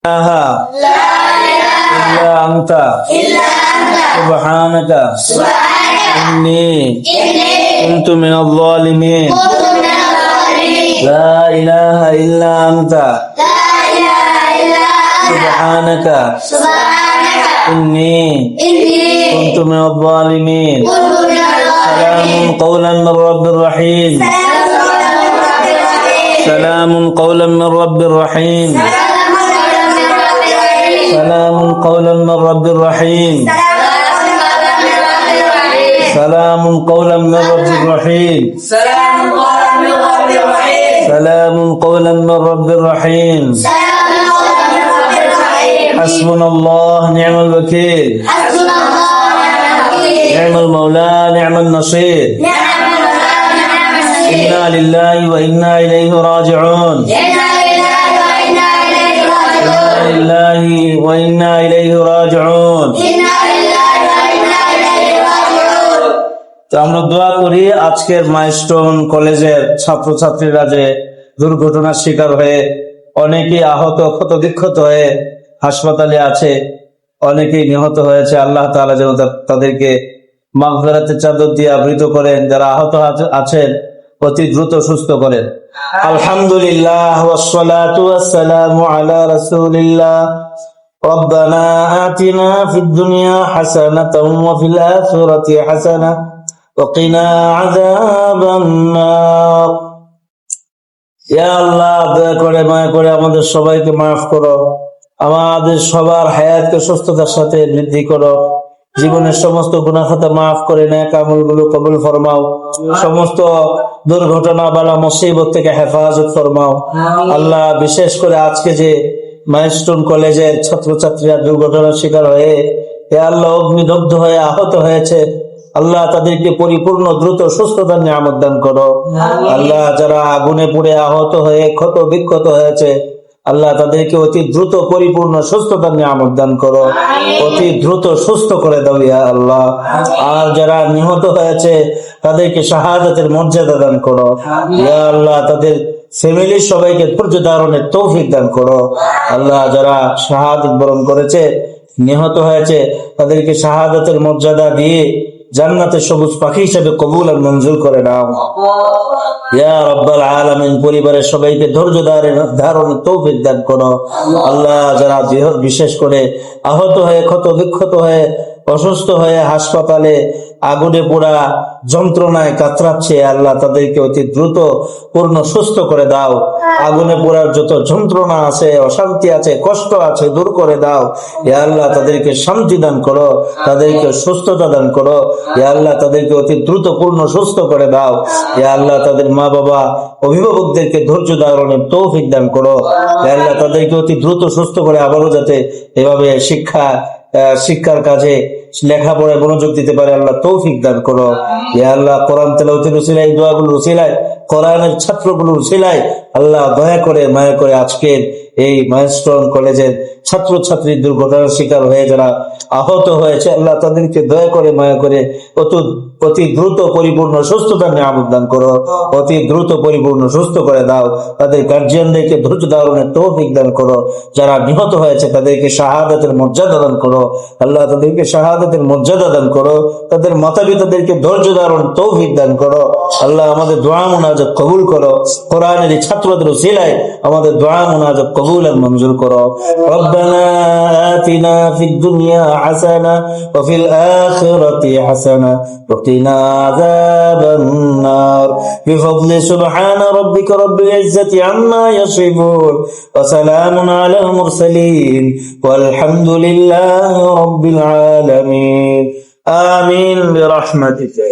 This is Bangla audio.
إلا أنت سبحانك إني كنت من الظالمين لا إله إلا أنت سبحانك إني كنت من الظالمين سلام قولا من رب رحيم سلام قولا من رب رحيم سلام قولا من رب رحيم سلام قولا من رب رحيم سلام قولا من رب رحيم حسبنا الله نعم الوكيل نعم المولى نعم النصير إنا لله وإنا إليه راجعون لله وإنا إليه راجعون তো আমরা দোয়া করি আজকের মাইলস্টোন কলেজের ছাত্রছাত্রীরা যে দুর্ঘটনার শিকার হয়ে অনেকেই আহত ক্ষতবিক্ষত হয়ে হাসপাতালে আছে, অনেকেই নিহত হয়েছে। আল্লাহ তাআলা যেন তাদেরকে মাগফিরাতের চাদর দিয়ে আবৃত করেন, যারা আহত আছেন অতি দ্রুত সুস্থ করেন। আলহামদুলিল্লাহ ওয়াসসালাতু ওয়াসসালামু আলা রাসূলিল্লাহ রব্বানা আতিনা ফিদ দুনিয়া হাসানাতাও ওয়া ফিল আখিরাতি হাসানাহ ওয়া কিনা আযাবান নার। ইয়া আল্লাহ, দয়া করে মায়া করে আমাদের সবাইকে মাফ করো, আমাদের সবার হায়াতকে সুস্থতার সাথে বৃদ্ধি করো, জীবনের সমস্ত গুনাহ খাতা মাফ করে নেক আমলগুলো কবুল ফরমাও, সমস্ত দুর্ঘটনা বালা মুসিবত থেকে হেফাজত ফরমাও। আল্লাহ, বিশেষ করে আজকে যে মাইলস্টোন কলেজের ছাত্রছাত্রীরা দুর্ঘটনার শিকার হয়ে আল্লাহ অগ্নিদগ্ধ হয়ে আহত হয়েছে, আল্লাহ তাদেরকে পরিপূর্ণ দ্রুত সুস্থতার নিয়ামত দান করো। আল্লাহ, যারা আগুনে পুড়ে আহত হয়ে ক্ষত বিক্ষত হয়েছে, আল্লাহ তাদেরকে অতি দ্রুত পরিপূর্ণ সুস্থতার নিয়ামত দান করো, অতি দ্রুত সুস্থ করে দাও ইয়া আল্লাহ। আর যারা নিহত হয়েছে তাদেরকে শাহাদাতের মর্যাদা দান করো ইয়া আল্লাহ, তাদের ফ্যামিলির সবাইকে ধৈর্য ধারণের তৌফিক দান করো। আল্লাহ, যারা শাহাদাত বরণ করেছে নিহত হয়েছে তাদেরকে শাহাদাতের মর্যাদা দিয়ে জান্নাতের সবুজ পাখি হিসেবে কবুল আর মঞ্জুর করে নাও ইয়া রাব্বাল আলামিন। পরিবারের সবাইকে ধৈর্য ধারণের তৌফিক দান করো। আল্লাহ, যারা বিশেষ করে আহত হয়ে ক্ষত বিক্ষত হয়ে অসুস্থ হয়ে হাসপাতালে আগুনে পোড়া যন্ত্রণায় কাতরাচ্ছে, আল্লাহ তাদেরকে অতি দ্রুত পূর্ণ সুস্থ করে দাও। আগুনে পোড়ার যত যন্ত্রণা আছে, অশান্তি আছে, কষ্ট আছে, দূর করে দাও ইয়া আল্লাহ। তাদেরকে শান্তি দান করো, তাদেরকে সুস্থতা দান করো ইয়া আল্লাহ। তাদেরকে অতি দ্রুত পূর্ণ সুস্থ করে দাও ইয়া আল্লাহ। তাদের মা বাবা অভিভাবকদেরকে ধৈর্য ধারণের তৌফিক দান করো ইয়া আল্লাহ। তাদেরকে অতি দ্রুত সুস্থ করে আবারও যাতে এভাবে শিক্ষার কাজে লেখাপড়ায় মনোযোগ দিতে পারে, আল্লাহ তৌফিক দান করো ইয়া আল্লাহ। কোরআন তেলাওয়াতের উসিলায়, দোয়াগুলোর উসিলায়, কোরআনের ছাত্রগুলোর উসিলায় আল্লাহ দয়া করে মায়া করে আজকের এই মাইলস্টোন কলেজের ছাত্রছাত্রী দুর্ঘটনার শিকার হয়ে যারা আহত হয়েছে, আল্লাহ তাদেরকে দয়া করে মায়া করে অতি দ্রুত পরিপূর্ণ সুস্থতার নিয়ামত দান করো, অতি দ্রুত পরিপূর্ণ সুস্থ করে দাও। তাদের গার্জিয়ানদেরকে ধৈর্য ধারণের তৌফিক দান করো। যারা নিহত হয়েছে তাদেরকে শাহাদাতের মর্যাদা দান করো আল্লাহ, তাদেরকে শাহাদাতের মর্যাদা দান করো। তাদের মাতা পিতাদেরকে ধৈর্য ধারণ তৌফিক দান করো আল্লাহ। আমাদের দোয়া মুনাজাত কবুল করো, কোরআনের ছাত্রদের উসিলায় আমাদের দোয়া মুনাজাত কবুল আর মঞ্জুর করো। রব্বানা আতিনা ফিদ দুনিয়া হাসানা ওয়া ফিল আখিরাতি হাসানা ওয়া কিনা আযাবান নার বিফadli সুবহান রাব্বিকা রাব্বিল ইজ্জাতি আম্মা ইয়াসিফুন ওয়া সালামুন আলাল মুরসালিন ওয়াল হামদুলিল্লাহি রাব্বিল আলামিন। আমিন বিরহমাতিকা।